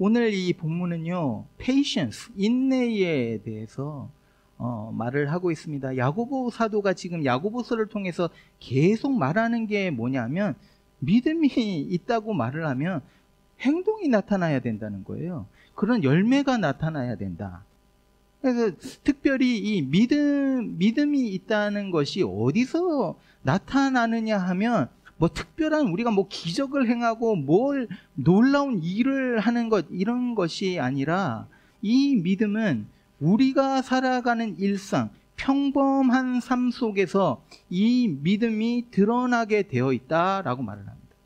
오늘 이 본문은요, patience, 인내에 대해서 말을 하고 있습니다. 야고보 사도가 지금 야고보서를 통해서 계속 말하는 게 뭐냐면, 믿음이 있다고 말을 하면 행동이 나타나야 된다는 거예요. 그런 열매가 나타나야 된다. 그래서 특별히 이 믿음이 있다는 것이 어디서 나타나느냐 하면, 뭐 특별한 우리가 뭐 기적을 행하고 뭘 놀라운 일을 하는 것, 이런 것이 아니라, 이 믿음은 우리가 살아가는 일상, 평범한 삶 속에서 이 믿음이 드러나게 되어 있다라고 말을 합니다.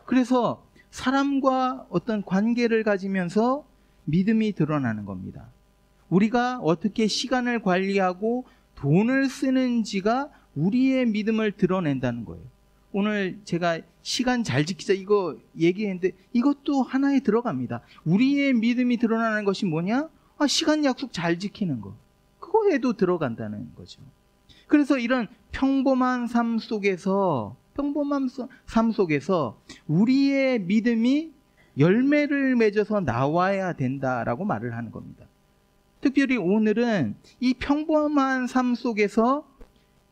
그래서 사람과 어떤 관계를 가지면서 믿음이 드러나는 겁니다. 우리가 어떻게 시간을 관리하고 돈을 쓰는지가 우리의 믿음을 드러낸다는 거예요. 오늘 제가 시간 잘 지키자 이거 얘기했는데 이것도 하나에 들어갑니다. 우리의 믿음이 드러나는 것이 뭐냐? 시간 약속 잘 지키는 거. 그거에도 들어간다는 거죠. 그래서 이런 평범한 삶 속에서 우리의 믿음이 열매를 맺어서 나와야 된다라고 말을 하는 겁니다. 특별히 오늘은 이 평범한 삶 속에서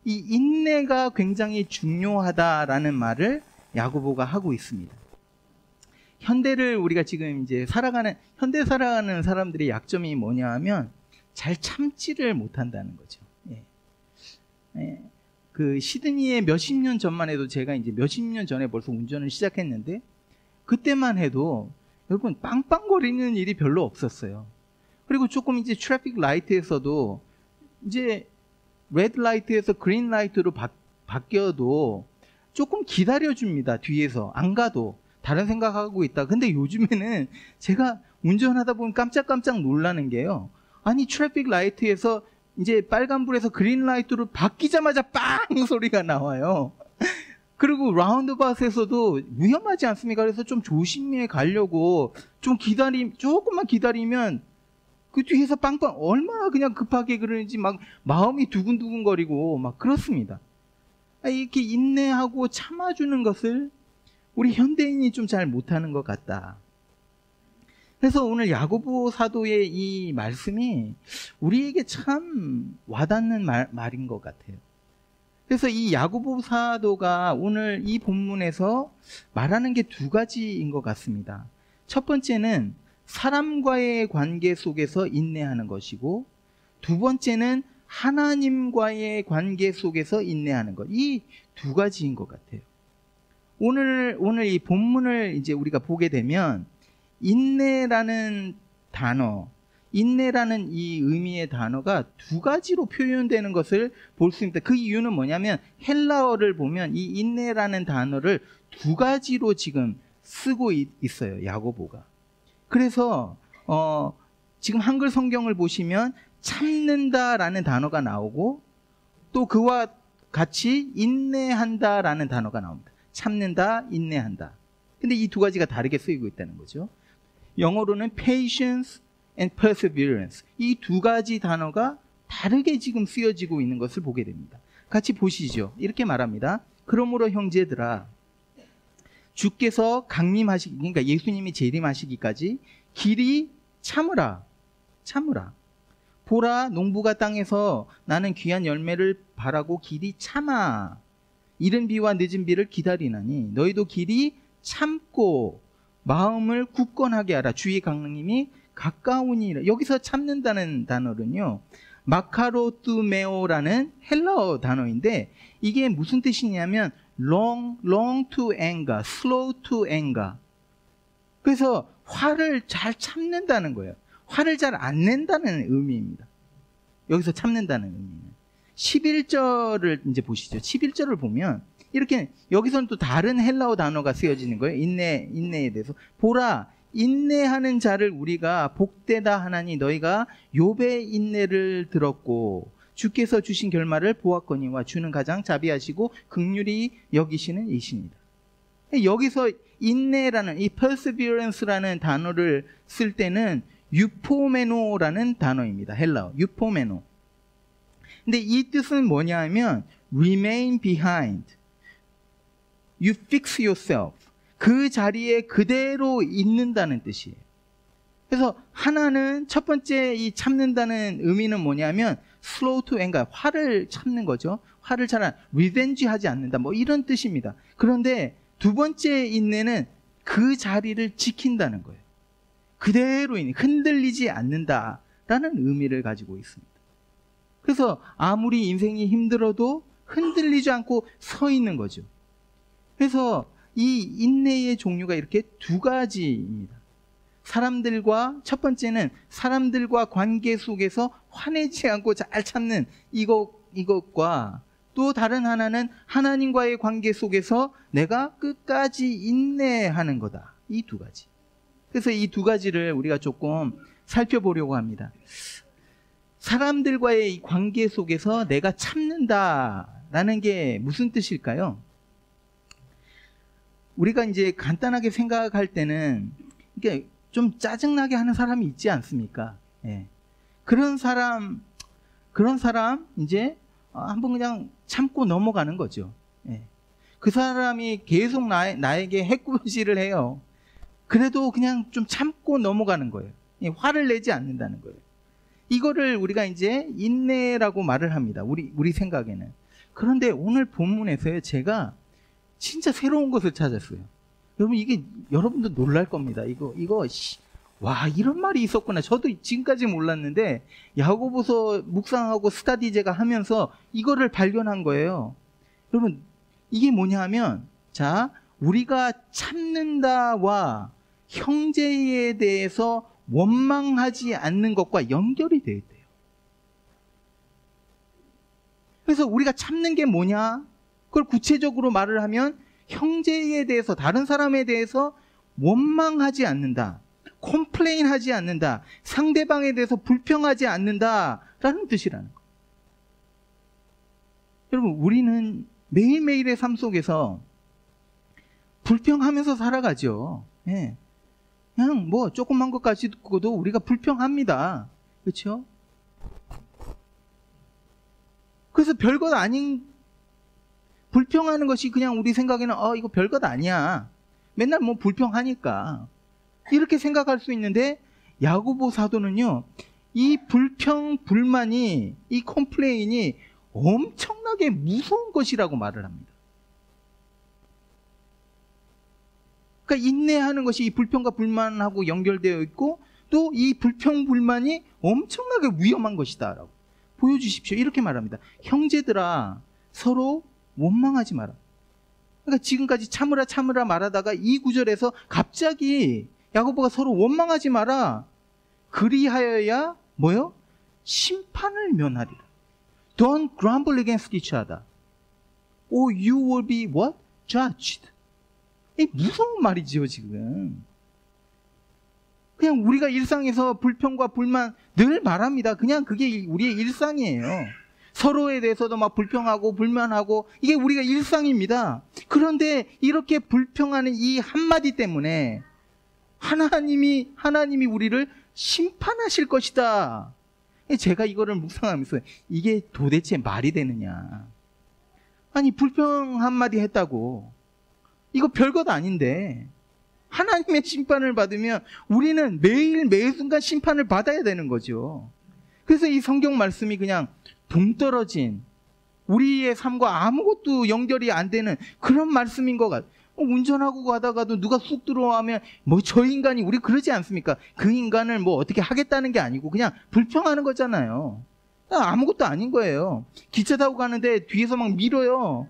이 인내가 굉장히 중요하다라는 말을 야고보가 하고 있습니다. 현대를 우리가 지금 이제 현대 살아가는 사람들의 약점이 뭐냐 하면 잘 참지를 못한다는 거죠. 그 시드니에 몇십 년 전만 해도, 제가 이제 몇십 년 전에 벌써 운전을 시작했는데, 그때만 해도 여러분 빵빵거리는 일이 별로 없었어요. 그리고 조금 이제 트래픽 라이트에서도 이제 레드 라이트에서 그린 라이트로 바뀌어도 조금 기다려줍니다. 뒤에서 안 가도 다른 생각하고 있다. 근데 요즘에는 제가 운전하다 보면 깜짝깜짝 놀라는 게요, 아니 트래픽 라이트에서 이제 빨간불에서 그린 라이트로 바뀌자마자 빵 소리가 나와요. 그리고 라운드바웃에서도 위험하지 않습니까? 그래서 좀 조심해 가려고 조금만 기다리면 그 뒤에서 빵빵, 얼마나 그냥 급하게 그러는지 막 마음이 두근두근거리고 막 그렇습니다. 이렇게 인내하고 참아주는 것을 우리 현대인이 좀 잘 못하는 것 같다. 그래서 오늘 야고보 사도의 이 말씀이 우리에게 참 와닿는 말인 것 같아요. 그래서 이 야고보 사도가 오늘 이 본문에서 말하는 게 두 가지인 것 같습니다. 첫 번째는 사람과의 관계 속에서 인내하는 것이고, 두 번째는 하나님과의 관계 속에서 인내하는 것. 이 두 가지인 것 같아요. 오늘 이 본문을 이제 우리가 보게 되면 인내라는 이 의미의 단어가 두 가지로 표현되는 것을 볼 수 있습니다. 그 이유는 뭐냐면 헬라어를 보면 이 인내라는 단어를 두 가지로 지금 쓰고 있어요, 야고보가. 그래서 지금 한글 성경을 보시면 참는다라는 단어가 나오고, 또 그와 같이 인내한다라는 단어가 나옵니다. 참는다, 인내한다. 근데 이 두 가지가 다르게 쓰이고 있다는 거죠. 영어로는 patience and perseverance. 이 두 가지 단어가 다르게 지금 쓰여지고 있는 것을 보게 됩니다. 같이 보시죠. 이렇게 말합니다. 그러므로 형제들아, 주께서 그러니까 예수님이 재림하시기까지 길이 참으라. 보라, 농부가 땅에서 나는 귀한 열매를 바라고 길이 참아. 이른 비와 늦은 비를 기다리나니 너희도 길이 참고 마음을 굳건하게 하라. 주의 강림이 가까우니라. 여기서 참는다는 단어는요, 마카로투메오라는 헬라어 단어인데, 이게 무슨 뜻이냐면 long to anger, slow to anger. 그래서 화를 잘 참는다는 거예요. 화를 잘 안 낸다는 의미입니다. 여기서 참는다는 의미는. 11절을 이제 보시죠. 11절을 보면 이렇게, 여기서는 또 다른 헬라어 단어가 쓰여지는 거예요. 인내에 대해서. 보라, 인내하는 자를 우리가 복되다 하나니 너희가 욥의 인내를 들었고 주께서 주신 결말을 보았거니와 주는 가장 자비하시고 긍휼히 여기시는 이십니다. 여기서 인내라는, 이 perseverance라는 단어를 쓸 때는 유포메노라는 단어입니다. 헬라어 유포메노. 근데 이 뜻은 뭐냐 하면 remain behind, you fix yourself, 그 자리에 그대로 있는다는 뜻이에요. 그래서 하나는 첫 번째 이 참는다는 의미는 뭐냐면 slow to anger, 화를 참는 거죠. 화를 잘 안, revenge 하지 않는다. 뭐 이런 뜻입니다. 그런데 두 번째 인내는 그 자리를 지킨다는 거예요. 그대로 흔들리지 않는다라는 의미를 가지고 있습니다. 그래서 아무리 인생이 힘들어도 흔들리지 않고 서 있는 거죠. 그래서 이 인내의 종류가 이렇게 두 가지입니다. 첫 번째는 사람들과 관계 속에서 화내지 않고 잘 참는 이것과 또 다른 하나는 하나님과의 관계 속에서 내가 끝까지 인내하는 거다. 이 두 가지. 그래서 이 두 가지를 우리가 조금 살펴보려고 합니다. 사람들과의 이 관계 속에서 내가 참는다라는 게 무슨 뜻일까요? 우리가 이제 간단하게 생각할 때는 이게 좀 짜증나게 하는 사람이 있지 않습니까? 예. 그런 사람 이제 한번 그냥 참고 넘어가는 거죠. 예. 그 사람이 계속 나에게 해코지를 해요. 그래도 그냥 좀 참고 넘어가는 거예요. 예. 화를 내지 않는다는 거예요. 이거를 우리가 이제 인내라고 말을 합니다. 우리 생각에는. 그런데 오늘 본문에서요, 제가 진짜 새로운 것을 찾았어요. 여러분, 이게 여러분도 놀랄 겁니다. 와, 이런 말이 있었구나. 저도 지금까지 몰랐는데 야고보서 묵상하고 스터디 제가 하면서 이거를 발견한 거예요. 여러분, 이게 뭐냐 하면, 자, 우리가 참는다와 형제에 대해서 원망하지 않는 것과 연결이 되어 있대요. 그래서 우리가 참는 게 뭐냐? 그걸 구체적으로 말을 하면 형제에 대해서, 다른 사람에 대해서 원망하지 않는다, 컴플레인 하지 않는다, 상대방에 대해서 불평하지 않는다라는 뜻이라는 거예요. 여러분, 우리는 매일매일의 삶 속에서 불평하면서 살아가죠. 예. 그냥 뭐 조그만 것 가지고도 우리가 불평합니다. 그렇죠? 그래서 별것 아닌 불평하는 것이 그냥 우리 생각에는 이거 별것 아니야. 맨날 뭐 불평하니까. 이렇게 생각할 수 있는데 야고보 사도는요, 이 불평, 불만이, 이 컴플레인이 엄청나게 무서운 것이라고 말을 합니다. 그러니까 인내하는 것이 이 불평과 불만하고 연결되어 있고, 또 이 불평, 불만이 엄청나게 위험한 것이다 라고 보여주십시오. 이렇게 말합니다. 형제들아, 서로 원망하지 마라. 그러니까 지금까지 참으라 말하다가 이 구절에서 갑자기 야고보가 서로 원망하지 마라. 그리하여야 뭐요? 심판을 면하리라. Don't grumble against each other, or you will be what? Judged. 이 무서운 말이죠, 지금. 그냥 우리가 일상에서 불평과 불만 늘 말합니다. 그냥 그게 우리의 일상이에요. 서로에 대해서도 막 불평하고 불만하고, 이게 우리가 일상입니다. 그런데 이렇게 불평하는 이 한마디 때문에 하나님이 우리를 심판하실 것이다. 제가 이거를 묵상하면서 이게 도대체 말이 되느냐. 아니, 불평 한마디 했다고 이거 별것 아닌데 하나님의 심판을 받으면 우리는 매 순간 심판을 받아야 되는 거죠. 그래서 이 성경 말씀이 그냥 동떨어진, 우리의 삶과 아무것도 연결이 안 되는 그런 말씀인 것 같아요. 운전하고 가다가도 누가 쑥 들어오면 뭐 저 인간이, 우리 그러지 않습니까? 그 인간을 뭐 어떻게 하겠다는 게 아니고 그냥 불평하는 거잖아요. 아무것도 아닌 거예요. 기차 타고 가는데 뒤에서 막 밀어요.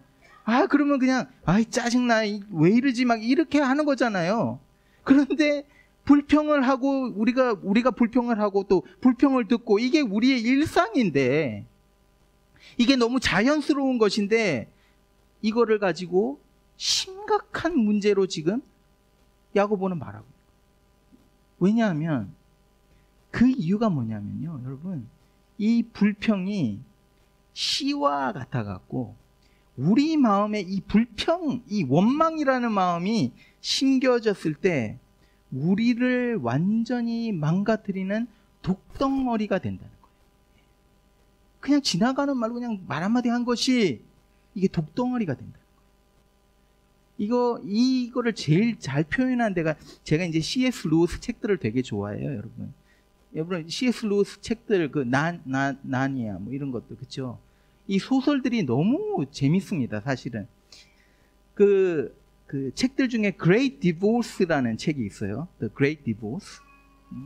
그러면 그냥 짜증나, 왜 이러지, 막 이렇게 하는 거잖아요. 그런데 불평을 하고, 우리가 불평을 하고 또 불평을 듣고, 이게 우리의 일상인데, 이게 너무 자연스러운 것인데, 이거를 가지고 심각한 문제로 지금 야고보는 말하고 있어요. 왜냐하면 그 이유가 뭐냐면요, 여러분, 이 불평이 시와 같아갖고 우리 마음에 이 불평, 이 원망이라는 마음이 심겨졌을 때 우리를 완전히 망가뜨리는 독덩어리가 된다는 거예요. 그냥 지나가는 말로 그냥 말 한마디 한 것이 이게 독덩어리가 된다. 이거를 제일 잘 표현한 데가, 제가 이제 C.S. 루이스 책들을 되게 좋아해요, 여러분. 여러분, C.S. 루이스 책들, 나니아, 뭐 이런 것들, 그쵸? 이 소설들이 너무 재밌습니다, 사실은. 그 책들 중에 Great Divorce라는 책이 있어요. The Great Divorce.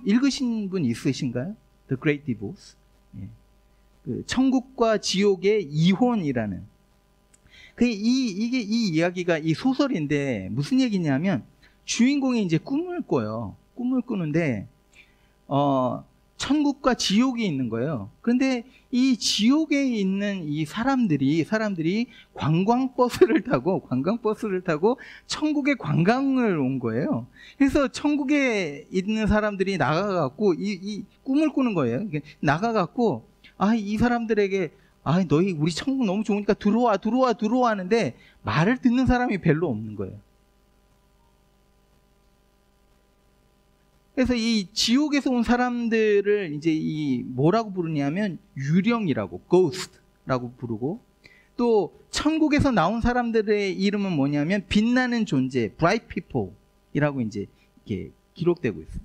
읽으신 분 있으신가요? The Great Divorce. 예. 천국과 지옥의 이혼이라는. 이게 이 이야기가 이 소설인데 무슨 얘기냐면, 주인공이 이제 꿈을 꿔요. 꿈을 꾸는데, 천국과 지옥이 있는 거예요. 그런데 이 지옥에 있는 이 사람들이 관광버스를 타고 천국에 관광을 온 거예요. 그래서 천국에 있는 사람들이 나가갖고 이 꿈을 꾸는 거예요. 나가갖고, 이 사람들에게, 너희 우리 천국 너무 좋으니까 들어와 하는데 말을 듣는 사람이 별로 없는 거예요. 그래서 이 지옥에서 온 사람들을 이제 뭐라고 부르냐면 유령이라고, ghost라고 부르고, 또 천국에서 나온 사람들의 이름은 뭐냐면 빛나는 존재, bright people이라고 이제 이렇게 기록되고 있어요.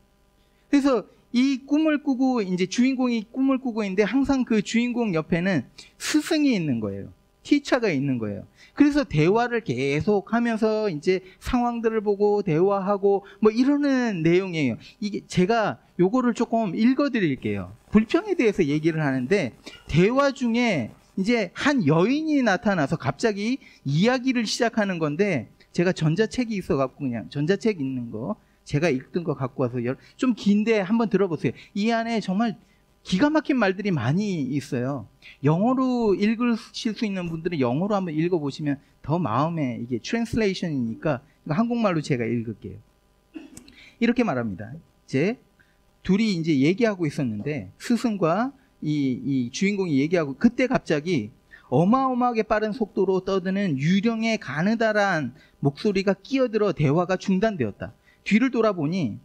그래서 이 꿈을 꾸고, 이제 주인공이 꿈을 꾸고 있는데 항상 그 주인공 옆에는 스승이 있는 거예요. 티처가 있는 거예요. 그래서 대화를 계속 하면서 이제 상황들을 보고 대화하고 뭐 이러는 내용이에요. 이게 제가 요거를 조금 읽어 드릴게요. 불평에 대해서 얘기를 하는데, 대화 중에 이제 한 여인이 나타나서 갑자기 이야기를 시작하는 건데, 제가 전자책이 있어갖고 그냥 전자책 있는 거 제가 읽던 거 갖고 와서 좀 긴데 한번 들어보세요. 이 안에 정말 기가 막힌 말들이 많이 있어요. 영어로 읽으실 수 있는 분들은 영어로 한번 읽어보시면 더 마음에, 이게 트랜슬레이션이니까 한국말로 제가 읽을게요. 이렇게 말합니다. 둘이 이제 얘기하고 있었는데, 스승과 이 주인공이 얘기하고, 그때 갑자기 어마어마하게 빠른 속도로 떠드는 유령의 가느다란 목소리가 끼어들어 대화가 중단되었다. 뒤를 돌아보니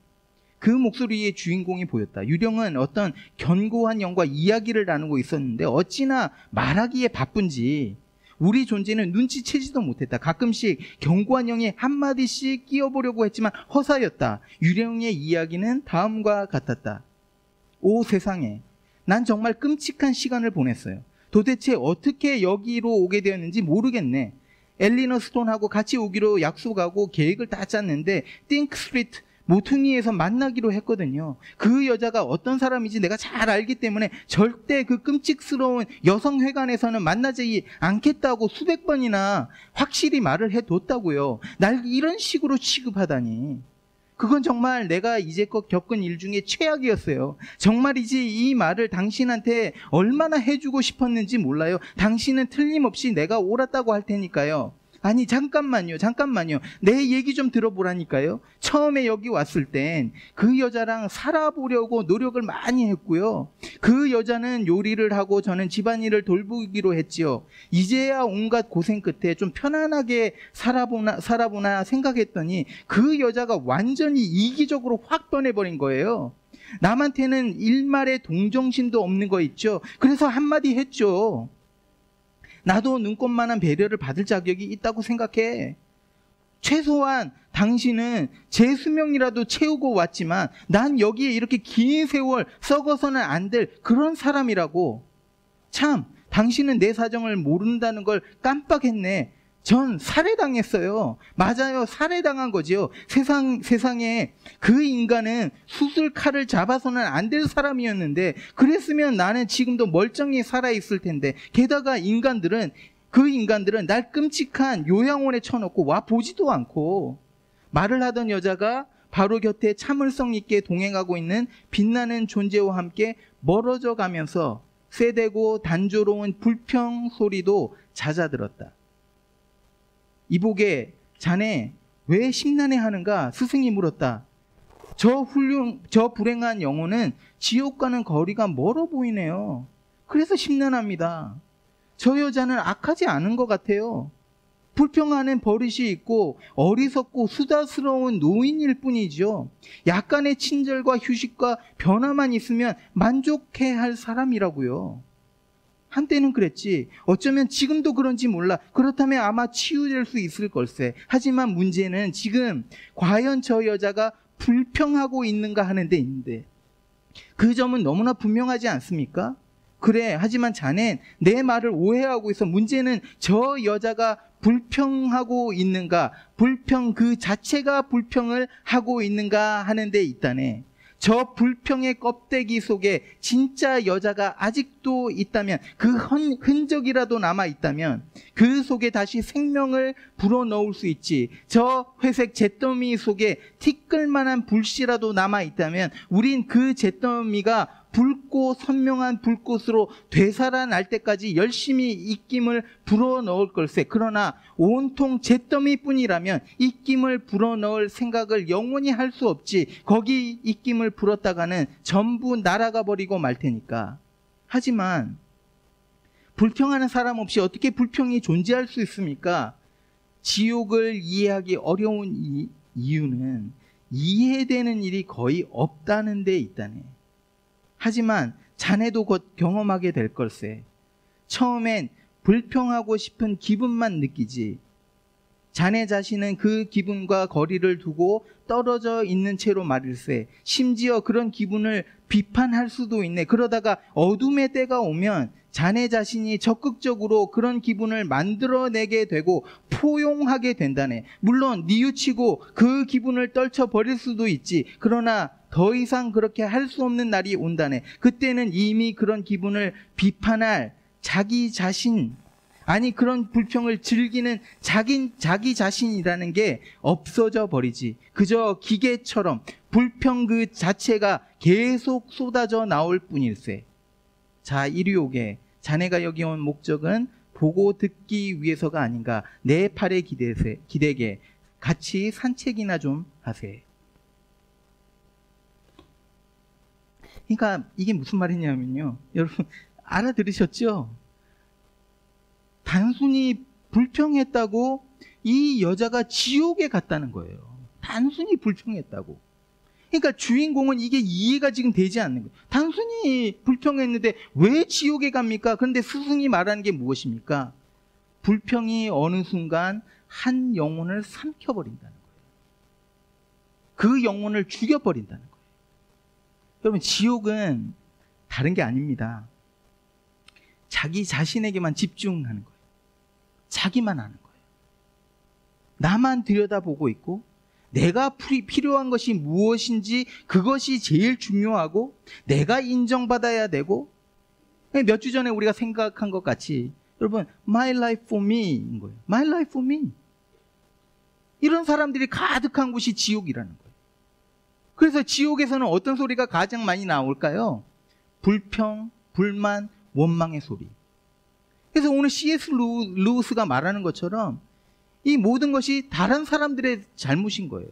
그 목소리의 주인공이 보였다. 유령은 어떤 견고한 영과 이야기를 나누고 있었는데 어찌나 말하기에 바쁜지 우리 존재는 눈치채지도 못했다. 가끔씩 견고한 영이 한마디씩 끼어보려고 했지만 허사였다. 유령의 이야기는 다음과 같았다. 오 세상에, 난 정말 끔찍한 시간을 보냈어요. 도대체 어떻게 여기로 오게 되었는지 모르겠네. 엘리너 스톤하고 같이 오기로 약속하고 계획을 다 짰는데 띵크 스트리트 모퉁이에서 만나기로 했거든요. 그 여자가 어떤 사람인지 내가 잘 알기 때문에 절대 그 끔찍스러운 여성회관에서는 만나지 않겠다고 수백 번이나 확실히 말을 해뒀다고요. 날 이런 식으로 취급하다니. 그건 정말 내가 이제껏 겪은 일 중에 최악이었어요. 정말이지 이 말을 당신한테 얼마나 해주고 싶었는지 몰라요. 당신은 틀림없이 내가 옳았다고 할 테니까요. 아니 잠깐만요. 내 얘기 좀 들어보라니까요. 처음에 여기 왔을 땐 그 여자랑 살아보려고 노력을 많이 했고요. 그 여자는 요리를 하고 저는 집안일을 돌보기로 했지요. 이제야 온갖 고생 끝에 좀 편안하게 살아보나 생각했더니 그 여자가 완전히 이기적으로 확 변해버린 거예요. 남한테는 일말의 동정심도 없는 거 있죠. 그래서 한마디 했죠. 나도 눈꽃만한 배려를 받을 자격이 있다고 생각해. 최소한 당신은 제 수명이라도 채우고 왔지만 난 여기에 이렇게 긴 세월 썩어서는 안 될 그런 사람이라고. 참, 당신은 내 사정을 모른다는 걸 깜빡했네. 전 살해당했어요. 맞아요, 살해당한 거지요. 세상에 그 인간은 수술칼을 잡아서는 안 될 사람이었는데, 그랬으면 나는 지금도 멀쩡히 살아있을 텐데. 게다가 그 인간들은 날 끔찍한 요양원에 쳐놓고 와 보지도 않고. 말을 하던 여자가 바로 곁에 참을성 있게 동행하고 있는 빛나는 존재와 함께 멀어져 가면서 세대고 단조로운 불평 소리도 잦아들었다. 이보게, 자네 왜 심란해하는가? 스승이 물었다. 저 불행한 영혼은 지옥과는 거리가 멀어 보이네요. 그래서 심란합니다. 저 여자는 악하지 않은 것 같아요. 불평하는 버릇이 있고 어리석고 수다스러운 노인일 뿐이죠. 약간의 친절과 휴식과 변화만 있으면 만족해야 할 사람이라고요. 한때는 그랬지. 어쩌면 지금도 그런지 몰라. 그렇다면 아마 치유될 수 있을 걸세. 하지만 문제는 지금 과연 저 여자가 불평하고 있는가 하는 데 있는데, 그 점은 너무나 분명하지 않습니까? 그래, 하지만 자넨 내 말을 오해하고 있어. 문제는 저 여자가 불평하고 있는가, 불평 그 자체가 불평을 하고 있는가 하는 데 있다네. 저 불평의 껍데기 속에 진짜 여자가 아직도 있다면, 그 흔적이라도 남아있다면 그 속에 다시 생명을 불어넣을 수 있지. 저 회색 잿더미 속에 티끌만한 불씨라도 남아있다면 우린 그 잿더미가 붉고 선명한 불꽃으로 되살아날 때까지 열심히 입김을 불어넣을 걸세. 그러나 온통 잿더미뿐이라면 입김을 불어넣을 생각을 영원히 할 수 없지. 거기 입김을 불었다가는 전부 날아가 버리고 말 테니까. 하지만 불평하는 사람 없이 어떻게 불평이 존재할 수 있습니까? 지옥을 이해하기 어려운 이유는 이해되는 일이 거의 없다는 데 있다네. 하지만 자네도 곧 경험하게 될 걸세. 처음엔 불평하고 싶은 기분만 느끼지, 자네 자신은 그 기분과 거리를 두고 떨어져 있는 채로 말일세. 심지어 그런 기분을 비판할 수도 있네. 그러다가 어둠의 때가 오면 자네 자신이 적극적으로 그런 기분을 만들어내게 되고 포용하게 된다네. 물론 뉘우치고 그 기분을 떨쳐버릴 수도 있지. 그러나 더 이상 그렇게 할 수 없는 날이 온다네. 그때는 이미 그런 기분을 비판할 자기 자신, 아니 그런 불평을 즐기는 자기 자신이라는 게 없어져 버리지. 그저 기계처럼 불평 그 자체가 계속 쏟아져 나올 뿐일세. 자, 이리 오게. 자네가 여기 온 목적은 보고 듣기 위해서가 아닌가. 내 팔에 기대게 같이 산책이나 좀 하세. 그러니까 이게 무슨 말이냐면요, 여러분 알아들으셨죠? 단순히 불평했다고 이 여자가 지옥에 갔다는 거예요. 단순히 불평했다고. 그러니까 주인공은 이게 이해가 지금 되지 않는 거예요. 단순히 불평했는데 왜 지옥에 갑니까? 그런데 스승이 말하는 게 무엇입니까? 불평이 어느 순간 한 영혼을 삼켜버린다는 거예요. 그 영혼을 죽여버린다는 거예요. 여러분, 지옥은 다른 게 아닙니다. 자기 자신에게만 집중하는 거예요. 자기만 하는 거예요. 나만 들여다보고 있고, 내가 필요한 것이 무엇인지 그것이 제일 중요하고, 내가 인정받아야 되고, 몇 주 전에 우리가 생각한 것 같이, 여러분, my life for me인 거예요. my life for me. 이런 사람들이 가득한 곳이 지옥이라는 거예요. 그래서 지옥에서는 어떤 소리가 가장 많이 나올까요? 불평, 불만, 원망의 소리. 그래서 오늘 C.S. 루이스가 말하는 것처럼 이 모든 것이 다른 사람들의 잘못인 거예요.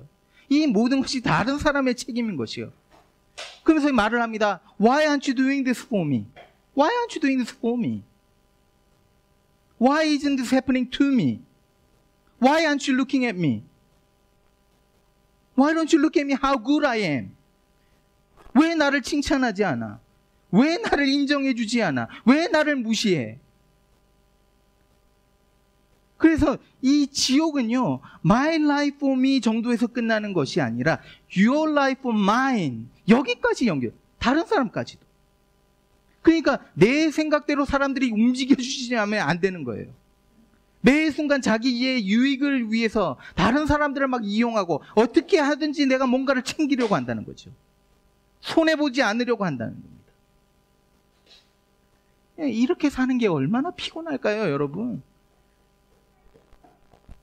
이 모든 것이 다른 사람의 책임인 것이요. 그러면서 말을 합니다. Why aren't you doing this for me? Why aren't you doing this for me? Why isn't this happening to me? Why aren't you looking at me? Why don't you look at me how good I am? 왜 나를 칭찬하지 않아? 왜 나를 인정해 주지 않아? 왜 나를 무시해? 그래서 이 지옥은요, my life for me 정도에서 끝나는 것이 아니라 your life for mine, 여기까지 연결. 다른 사람까지도. 그러니까 내 생각대로 사람들이 움직여 주지 않으면 안 되는 거예요. 매 순간 자기의 유익을 위해서 다른 사람들을 막 이용하고 어떻게 하든지 내가 뭔가를 챙기려고 한다는 거죠. 손해보지 않으려고 한다는 겁니다. 이렇게 사는 게 얼마나 피곤할까요, 여러분?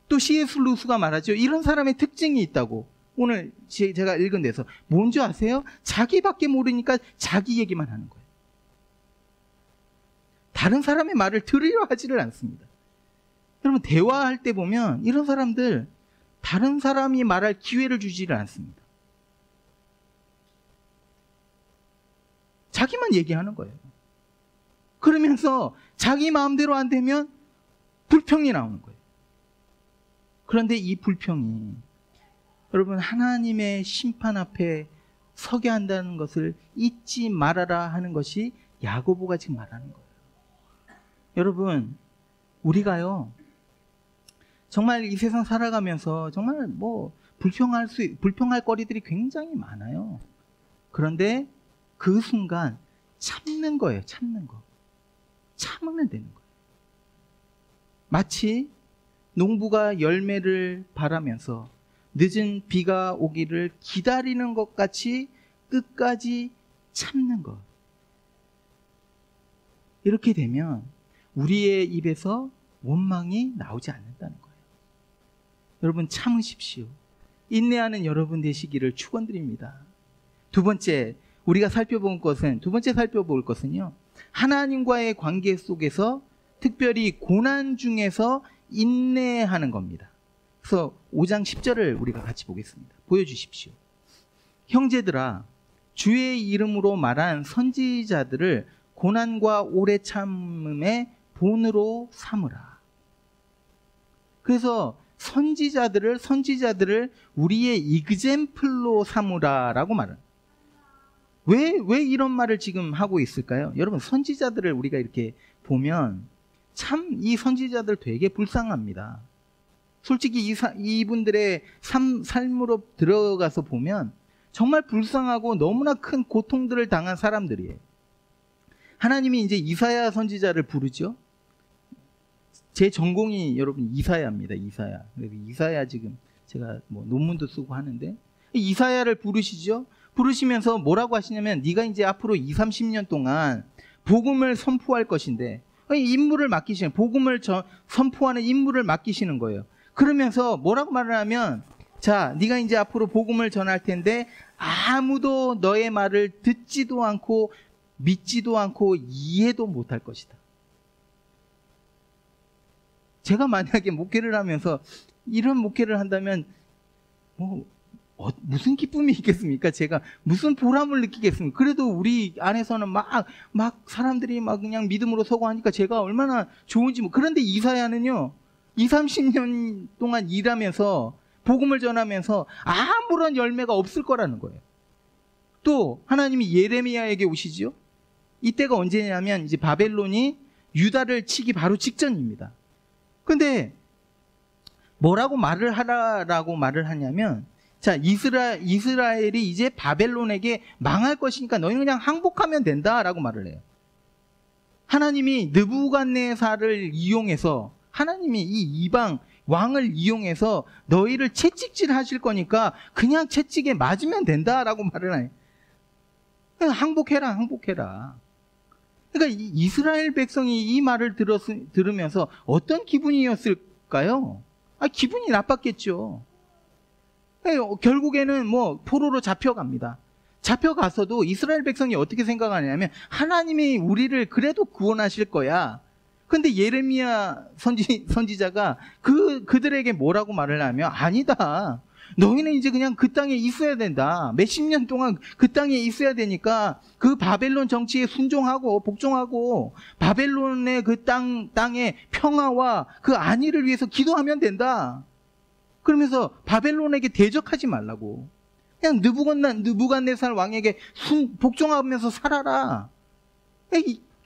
또 C.S. 루이스가 말하죠. 이런 사람의 특징이 있다고. 오늘 제가 읽은 데서. 뭔지 아세요? 자기밖에 모르니까 자기 얘기만 하는 거예요. 다른 사람의 말을 들으려 하지를 않습니다. 여러분, 대화할 때 보면 이런 사람들 다른 사람이 말할 기회를 주지를 않습니다. 자기만 얘기하는 거예요. 그러면서 자기 마음대로 안 되면 불평이 나오는 거예요. 그런데 이 불평이 여러분 하나님의 심판 앞에 서게 한다는 것을 잊지 말아라 하는 것이 야고보가 지금 말하는 거예요. 여러분, 우리가요, 정말 이 세상 살아가면서 정말 뭐 불평할 거리들이 굉장히 많아요. 그런데 그 순간 참는 거예요. 참는 거. 참으면 되는 거예요. 마치 농부가 열매를 바라면서 늦은 비가 오기를 기다리는 것 같이 끝까지 참는 것. 이렇게 되면 우리의 입에서 원망이 나오지 않는다는 거예요. 여러분, 참으십시오. 인내하는 여러분 되시기를 축원드립니다. 두 번째 살펴볼 것은요, 하나님과의 관계 속에서 특별히 고난 중에서 인내하는 겁니다. 그래서 5장 10절을 우리가 같이 보겠습니다. 보여주십시오. 형제들아, 주의 이름으로 말한 선지자들을 고난과 오래 참음의 본으로 삼으라. 그래서 선지자들을 우리의 이그젬플로 삼으라라고 말은. 왜 이런 말을 지금 하고 있을까요? 여러분, 선지자들을 우리가 이렇게 보면 참 이 선지자들 되게 불쌍합니다. 솔직히 이분들의 삶으로 들어가서 보면 정말 불쌍하고 너무나 큰 고통들을 당한 사람들이에요. 하나님이 이제 이사야 선지자를 부르죠. 제 전공이 여러분 이사야입니다. 이사야. 그래서 이사야 지금 제가 뭐 논문도 쓰고 하는데, 이사야를 부르시죠. 부르시면서 뭐라고 하시냐면, 네가 이제 앞으로 20-30년 동안 복음을 선포할 것인데, 임무를 맡기시는, 복음을 선포하는 임무를 맡기시는 거예요. 그러면서 뭐라고 말을 하면, 자, 네가 이제 앞으로 복음을 전할 텐데 아무도 너의 말을 듣지도 않고 믿지도 않고 이해도 못할 것이다. 제가 만약에 목회를 하면서 이런 목회를 한다면 무슨 기쁨이 있겠습니까? 제가 무슨 보람을 느끼겠습니까? 그래도 우리 안에서는 막 사람들이 막 그냥 믿음으로 서고 하니까 제가 얼마나 좋은지. 그런데 이사야는요, 20-30년 동안 일하면서 복음을 전하면서 아무런 열매가 없을 거라는 거예요. 또 하나님이 예레미야에게 오시죠. 이때가 언제냐면 이제 바벨론이 유다를 치기 바로 직전입니다. 근데 뭐라고 말을 하라라고 말을 하냐면, 자, 이스라엘이 이제 바벨론에게 망할 것이니까 너희는 그냥 항복하면 된다라고 말을 해요. 하나님이 느부갓네살을 이용해서, 하나님이 이 이방 왕을 이용해서 너희를 채찍질 하실 거니까 그냥 채찍에 맞으면 된다라고 말을 해요. 항복해라. 그러니까 이스라엘 백성이 이 말을 들으면서 어떤 기분이었을까요? 기분이 나빴겠죠. 결국에는 포로로 잡혀갑니다. 잡혀가서도 이스라엘 백성이 어떻게 생각하냐면, 하나님이 우리를 그래도 구원하실 거야. 근데 예레미야 선지자가 그들에게 뭐라고 말을 하면, 아니다. 너희는 이제 그냥 그 땅에 있어야 된다. 몇십 년 동안 그 땅에 있어야 되니까 그 바벨론 정치에 순종하고 복종하고 바벨론의 그 땅의 평화와 그 안위를 위해서 기도하면 된다. 그러면서 바벨론에게 대적하지 말라고. 그냥 느부갓네살 왕에게 복종하면서 살아라.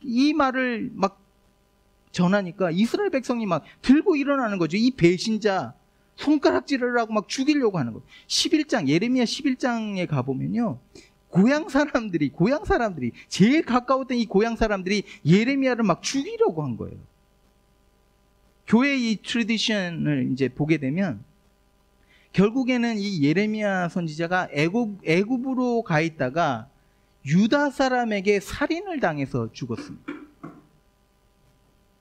이 말을 막 전하니까 이스라엘 백성이 막 들고 일어나는 거죠. 이 배신자, 손가락질을 하고 막 죽이려고 하는 거예요. 예레미야 11장에 가보면요, 고향 사람들이 제일 가까웠던 이 고향 사람들이 예레미야를 막 죽이려고 한 거예요. 교회의 이 트래디션을 이제 보게 되면 결국에는 이 예레미야 선지자가 애굽으로 가 있다가 유다 사람에게 살인을 당해서 죽었습니다.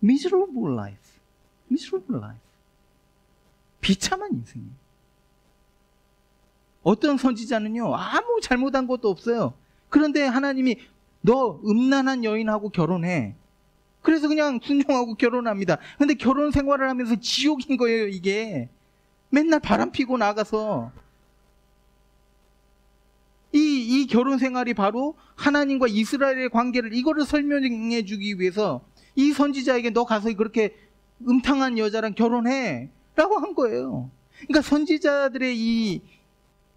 Miserable life. 비참한 인생이에요. 어떤 선지자는요, 아무 잘못한 것도 없어요. 그런데 하나님이 너 음란한 여인하고 결혼해. 그래서 그냥 순종하고 결혼합니다. 근데 결혼 생활을 하면서 지옥인 거예요, 이게. 맨날 바람 피고 나가서. 이 결혼 생활이 바로 하나님과 이스라엘의 관계를, 이거를 설명해 주기 위해서 이 선지자에게 너 가서 그렇게 음탕한 여자랑 결혼해 라고 한 거예요. 그러니까 선지자들의 이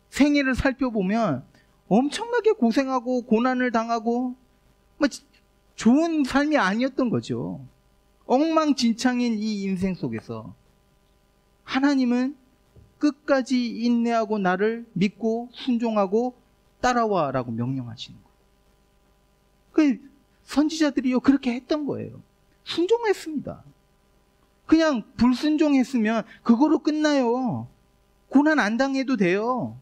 생애를 살펴보면 엄청나게 고생하고 고난을 당하고 좋은 삶이 아니었던 거죠. 엉망진창인 이 인생 속에서 하나님은 끝까지 인내하고 나를 믿고 순종하고 따라와라고 명령하시는 거예요. 그 선지자들이요 그렇게 했던 거예요. 순종했습니다. 그냥 불순종했으면 그거로 끝나요. 고난 안 당해도 돼요.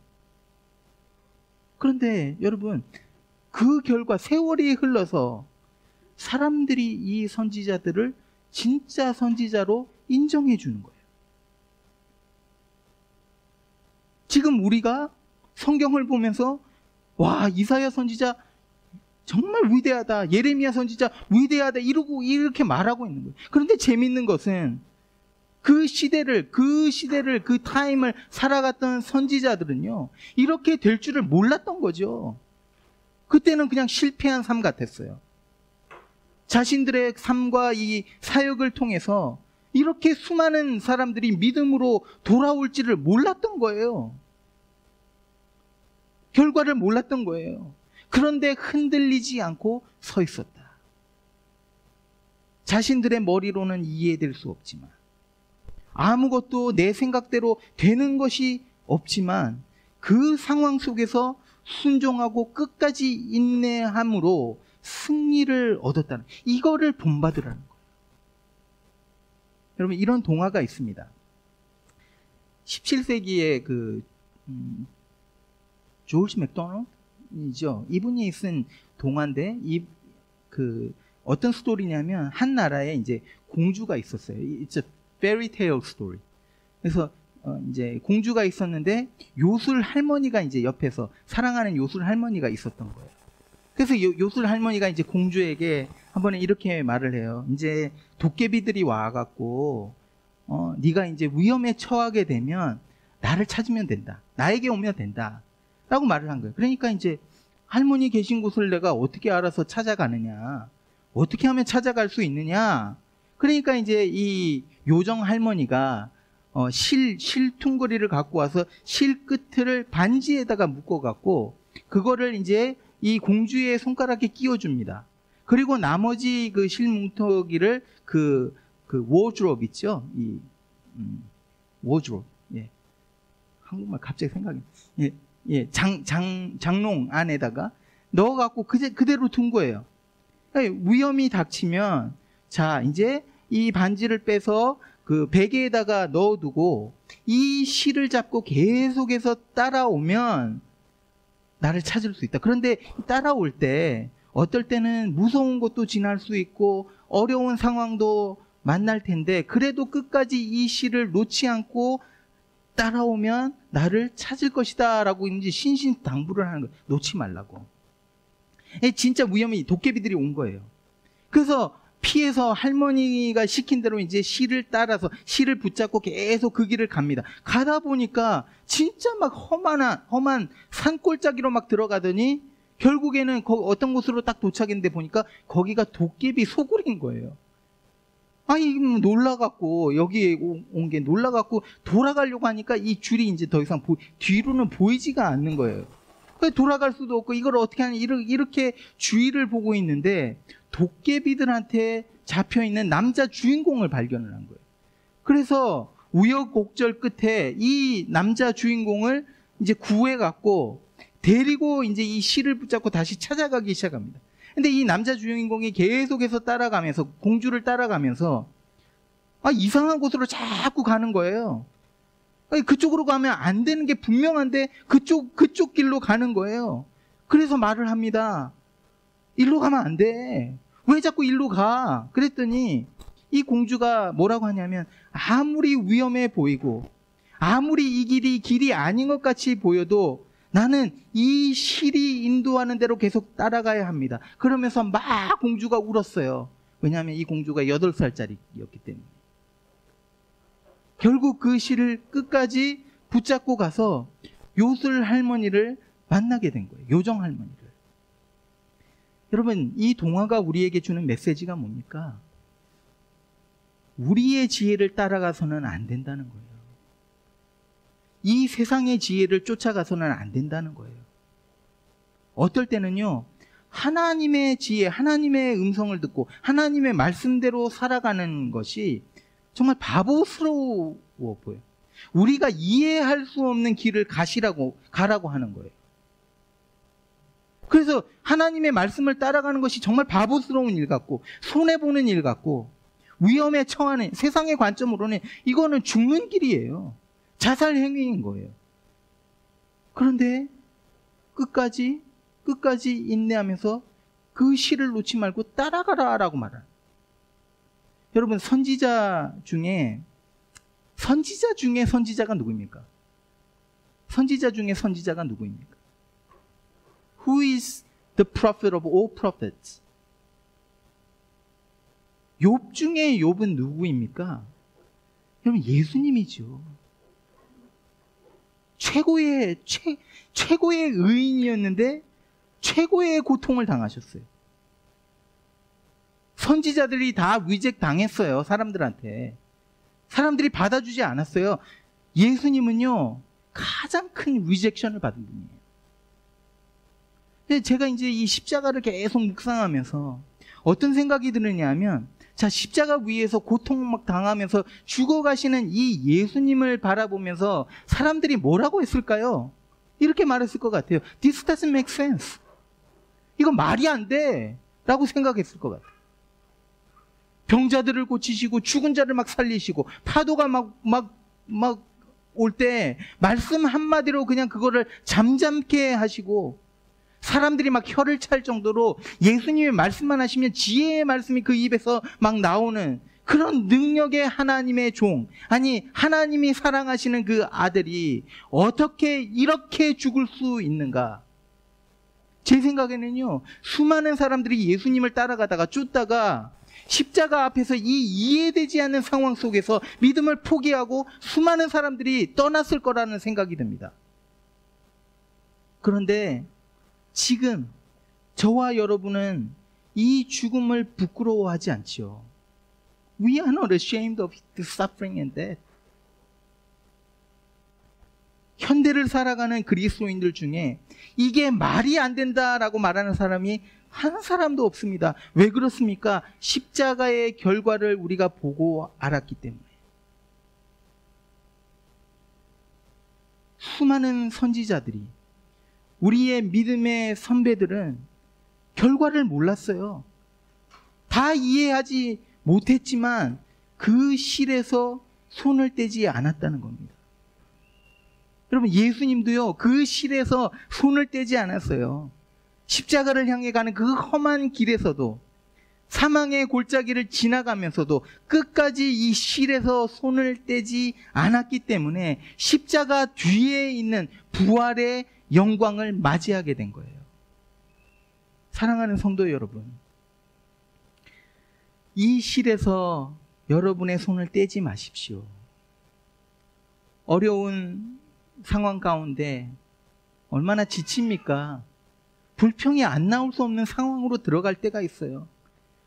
그런데 여러분, 그 결과 세월이 흘러서 사람들이 이 선지자들을 진짜 선지자로 인정해 주는 거예요. 지금 우리가 성경을 보면서 와, 이사야 선지자 정말 위대하다, 예레미야 선지자 위대하다 이렇게 말하고 있는 거예요. 그런데 재밌는 것은 그 시대를 그 타임을 살아갔던 선지자들은요 이렇게 될 줄을 몰랐던 거죠. 그때는 그냥 실패한 삶 같았어요. 자신들의 삶과 이 사역을 통해서 이렇게 수많은 사람들이 믿음으로 돌아올지를 몰랐던 거예요. 결과를 몰랐던 거예요. 그런데 흔들리지 않고 서 있었다. 자신들의 머리로는 이해될 수 없지만, 아무것도 내 생각대로 되는 것이 없지만 그 상황 속에서 순종하고 끝까지 인내함으로 승리를 얻었다는, 이거를 본받으라는 거예요. 여러분, 이런 동화가 있습니다. 17세기에 조지 맥도널드이죠. 이분이 쓴 동화인데 어떤 스토리냐면 한 나라에 이제 공주가 있었어요. It's a fairy tale story. 그래서 이제 공주가 있었는데 요술 할머니가 이제 옆에서 사랑하는 요술 할머니가 있었던 거예요. 그래서 요술 할머니가 이제 공주에게 한 번에 이렇게 말을 해요. 이제 도깨비들이 와갖고 네가 이제 위험에 처하게 되면 나를 찾으면 된다. 나에게 오면 된다. 라고 말을 한 거예요. 그러니까 이제 할머니 계신 곳을 내가 어떻게 알아서 찾아가느냐, 어떻게 하면 찾아갈 수 있느냐. 그러니까 이제 이 요정 할머니가 실퉁거리를 갖고 와서 실 끝을 반지에다가 묶어갖고 그거를 이제 이 공주의 손가락에 끼워줍니다. 그리고 나머지 그 실뭉터기를 그 워드롭 있죠? 워드롭. 예. 한국말 갑자기 생각이. 예. 장롱 안에다가 넣어갖고 그대로 둔 거예요. 위험이 닥치면, 자, 이제 이 반지를 빼서 그 베개에다가 넣어두고 이 실을 잡고 계속해서 따라오면 나를 찾을 수 있다. 그런데 따라올 때 어떨 때는 무서운 것도 지날 수 있고 어려운 상황도 만날 텐데 그래도 끝까지 이 실을 놓지 않고 따라오면 나를 찾을 것이다 라고 이제 신신당부를 하는 거예요. 놓지 말라고. 진짜 위험이, 도깨비들이 온 거예요. 그래서 피해서 할머니가 시킨 대로 이제 실을 따라서 실을 붙잡고 계속 그 길을 갑니다. 가다 보니까 진짜 막 험한 산골짜기로 막 들어가더니 결국에는 어떤 곳으로 딱 도착했는데 보니까 거기가 도깨비 소굴인 거예요. 아니, 놀라갖고, 여기에 온 게 놀라갖고 돌아가려고 하니까 이 줄이 이제 더 이상 뒤로는 보이지가 않는 거예요. 돌아갈 수도 없고 이걸 어떻게 하냐, 이렇게 주위를 보고 있는데 도깨비들한테 잡혀있는 남자 주인공을 발견을 한 거예요. 그래서 우여곡절 끝에 이 남자 주인공을 이제 구해갖고 데리고 이제 이 실을 붙잡고 다시 찾아가기 시작합니다. 근데 이 남자 주인공이 계속해서 따라가면서, 공주를 따라가면서 이상한 곳으로 자꾸 가는 거예요. 그쪽으로 가면 안 되는 게 분명한데 그쪽 길로 가는 거예요. 그래서 말을 합니다. 일로 가면 안 돼. 왜 자꾸 일로 가? 그랬더니 이 공주가 뭐라고 하냐면, 아무리 위험해 보이고 아무리 이 길이 아닌 것 같이 보여도 나는 이 실이 인도하는 대로 계속 따라가야 합니다. 그러면서 막 공주가 울었어요. 왜냐하면 이 공주가 8살짜리였기 때문에. 결국 그 실을 끝까지 붙잡고 가서 요술 할머니를 만나게 된 거예요. 요정 할머니를. 여러분, 이 동화가 우리에게 주는 메시지가 뭡니까? 우리의 지혜를 따라가서는 안 된다는 거예요. 이 세상의 지혜를 쫓아가서는 안 된다는 거예요. 어떨 때는요, 하나님의 지혜, 하나님의 음성을 듣고 하나님의 말씀대로 살아가는 것이 정말 바보스러워 보여요. 우리가 이해할 수 없는 길을 가라고 하는 거예요. 그래서 하나님의 말씀을 따라가는 것이 정말 바보스러운 일 같고, 손해보는 일 같고, 위험에 처하는, 세상의 관점으로는 이거는 죽는 길이에요. 자살 행위인 거예요. 그런데 끝까지 인내하면서 그 실을 놓지 말고 따라가라라고 말하는. 여러분, 선지자 중에 선지자가 누구입니까? 선지자 중에 선지자가 누구입니까? Who is the prophet of all prophets? 욥 중에 욥은 누구입니까? 여러분, 예수님이죠. 최고의 의인이었는데 최고의 고통을 당하셨어요. 선지자들이 다 리젝 당했어요. 사람들한테. 사람들이 받아주지 않았어요. 예수님은요, 가장 큰 리젝션을 받은 분이에요. 근데 제가 이제 이 십자가를 계속 묵상하면서 어떤 생각이 드느냐 하면, 자, 십자가 위에서 고통 막 당하면서 죽어가시는 이 예수님을 바라보면서 사람들이 뭐라고 했을까요? 이렇게 말했을 것 같아요. This doesn't make sense. 이거 말이 안 돼. 라고 생각했을 것 같아요. 병자들을 고치시고 죽은 자를 막 살리시고 파도가 막 올 때 말씀 한마디로 그냥 그거를 잠잠케 하시고 사람들이 막 혀를 찰 정도로 예수님의 말씀만 하시면 지혜의 말씀이 그 입에서 막 나오는 그런 능력의 하나님의 종, 아니 하나님이 사랑하시는 그 아들이 어떻게 이렇게 죽을 수 있는가? 제 생각에는요, 수많은 사람들이 예수님을 따라가다가 쫓다가 십자가 앞에서 이 이해되지 않는 상황 속에서 믿음을 포기하고 수많은 사람들이 떠났을 거라는 생각이 듭니다. 그런데 지금 저와 여러분은 이 죽음을 부끄러워하지 않지요. We are not ashamed of the suffering and death. 현대를 살아가는 그리스도인들 중에 이게 말이 안 된다라고 말하는 사람이 한 사람도 없습니다. 왜 그렇습니까? 십자가의 결과를 우리가 보고 알았기 때문에. 수많은 선지자들이, 우리의 믿음의 선배들은 결과를 몰랐어요. 다 이해하지 못했지만 그 실에서 손을 떼지 않았다는 겁니다. 여러분, 예수님도요, 그 실에서 손을 떼지 않았어요. 십자가를 향해 가는 그 험한 길에서도, 사망의 골짜기를 지나가면서도 끝까지 이 실에서 손을 떼지 않았기 때문에 십자가 뒤에 있는 부활의 영광을 맞이하게 된 거예요. 사랑하는 성도 여러분, 이 실에서 여러분의 손을 떼지 마십시오. 어려운 상황 가운데 얼마나 지칩니까? 불평이 안 나올 수 없는 상황으로 들어갈 때가 있어요.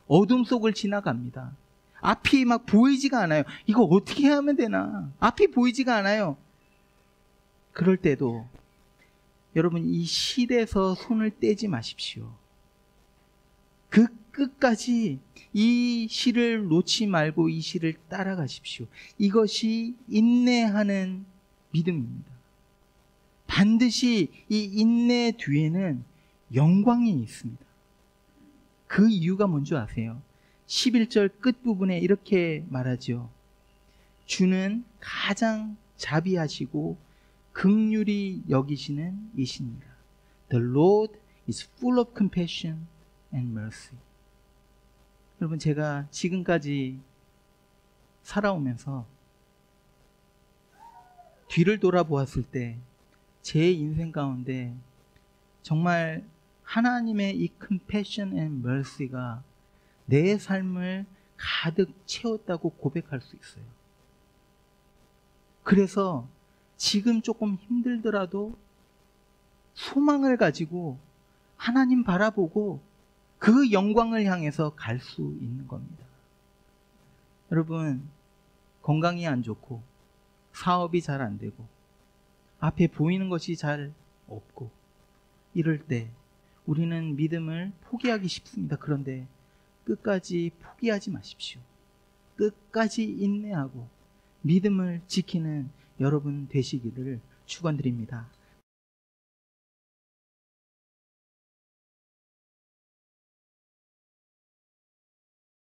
어둠 속을 지나갑니다. 앞이 막 보이지가 않아요. 이거 어떻게 하면 되나? 앞이 보이지가 않아요. 그럴 때도 여러분, 이 실에서 손을 떼지 마십시오. 그 끝까지 이 실을 놓지 말고 이 실을 따라가십시오. 이것이 인내하는 믿음입니다. 반드시 이 인내 뒤에는 영광이 있습니다. 그 이유가 뭔지 아세요? 11절 끝부분에 이렇게 말하죠. 주는 가장 자비하시고 긍휼히 여기시는 이시니라. The Lord is full of compassion and mercy. 여러분, 제가 지금까지 살아오면서 뒤를 돌아보았을 때 제 인생 가운데 정말 하나님의 이 compassion and mercy가 내 삶을 가득 채웠다고 고백할 수 있어요. 그래서 지금 조금 힘들더라도 소망을 가지고 하나님 바라보고 그 영광을 향해서 갈 수 있는 겁니다. 여러분, 건강이 안 좋고 사업이 잘 안 되고 앞에 보이는 것이 잘 없고 이럴 때 우리는 믿음을 포기하기 쉽습니다. 그런데 끝까지 포기하지 마십시오. 끝까지 인내하고 믿음을 지키는 여러분 되시기를 축원드립니다.